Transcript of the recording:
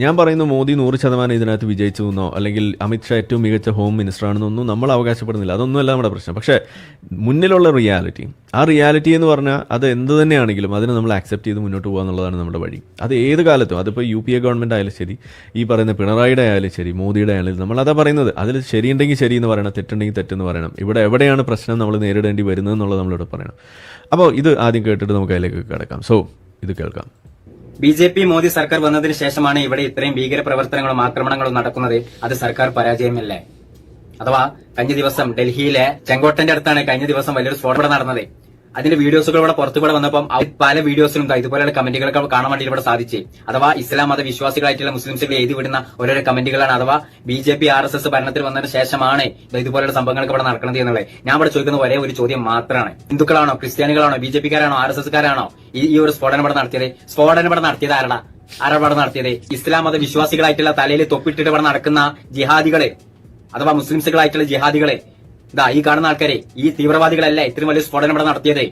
ഞാൻ പറയുന്നു മോദി 100% ഇതിനകത്ത് വിജയിച്ചു എന്നോ അല്ലെങ്കിൽ അമിത്ഷാ ഏറ്റവും മികച്ച ഹോം മിനിസ്റ്റർ ആണെന്നൊന്നും നമ്മൾ അവകാശപ്പെടുന്നില്ല. അതൊന്നുമല്ല നമ്മുടെ പ്രശ്നം. പക്ഷേ മുന്നിലുള്ള റിയാലിറ്റി, ആ റിയാലിറ്റി എന്ന് പറഞ്ഞാൽ അത് എന്ത് തന്നെയാണെങ്കിലും അതിനെ നമ്മൾ ആക്സെപ്റ്റ് ചെയ്ത് മുന്നോട്ട് പോകുക എന്നുള്ളതാണ് നമ്മുടെ വഴി. അത് ഏത് കാലത്തും, അതിപ്പോൾ UPA ഗവൺമെൻറ് ആയാലും ശരി, ഈ പറയുന്ന പിണറായിയുടെ ആയാലും ശരി, മോദിയുടെ ആയാലും നമ്മളതാ പറയുന്നത്. അതിൽ ശരിയുണ്ടെങ്കിൽ ശരി എന്ന് പറയണം, തെറ്റുണ്ടെങ്കിൽ തെറ്റെന്ന് പറയണം. ഇവിടെ എവിടെയാണ് പ്രശ്നം നമ്മൾ നേരിടേണ്ടി വരുന്നത് എന്നുള്ളത് നമ്മളിവിടെ പറയണം. അപ്പോൾ ഇത് ആദ്യം കേട്ടിട്ട് നമുക്ക് അതിലേക്ക് കിടക്കാം. സോ ഇത് കേൾക്കാം. BJP മോദി സർക്കാർ വന്നതിന് ശേഷമാണ് ഇവിടെ ഇത്രയും ഭീകര പ്രവർത്തനങ്ങളും ആക്രമണങ്ങളും നടക്കുന്നത്. അത് സർക്കാർ പരാജയമല്ലേ? അഥവാ കഴിഞ്ഞ ദിവസം ഡൽഹിയിലെ ചെങ്കോട്ടന്റെ അടുത്താണ് കഴിഞ്ഞ ദിവസം വലിയൊരു സ്ഫോടനം നടന്നത്. അതിന്റെ വീഡിയോസുകൾ ഇവിടെ പുറത്തുകൂടെ വന്നപ്പം പല വീഡിയോസിലും ഇതുപോലെയുള്ള കമന്റുകളൊക്കെ കാണാൻ വേണ്ടി ഇവിടെ സാധിച്ചു. അഥവാ ഇസ്ലാം മത വിശ്വാസികളായിട്ടുള്ള മുസ്ലിംസുകൾ എഴുതി വിടുന്ന ഓരോരോ കമന്റുകളാണ്. അഥവാ BJP RSS ഭരണത്തിൽ വന്നതിന് ശേഷമാണ് ഇതുപോലുള്ള സംഭവങ്ങളൊക്കെ ഇവിടെ നടക്കുന്നത് എന്നുള്ളത്. ഞാൻ ഇവിടെ ചോദിക്കുന്ന ഒരേ ഒരു ചോദ്യം മാത്രമാണ്. ഹിന്ദുക്കളാണോ, ക്രിസ്ത്യാനികളാണോ, BJP-കാരാണോ, RSS-കാരാണോ ഈ ഒരു സ്ഫോടനം ഇവിടെ നടത്തിയത്? സ്ഫോടനം ഇവിടെ നടത്തിയത് ആരാണ് ഇവിടെ നടത്തിയത്? ഇസ്ലാം മത വിശ്വാസികളായിട്ടുള്ള തലയിൽ തൊപ്പിട്ടിട്ട് ഇവിടെ നടക്കുന്ന ജിഹാദികളെ, അഥവാ മുസ്ലിംസുകളായിട്ടുള്ള ജിഹാദികളെ, ഈ കാണുന്ന ആൾക്കാരെ, ഈ തീവ്രവാദികളല്ല ഇത്രയും വലിയ സ്ഫോടനം ഇവിടെ നടത്തിയത്.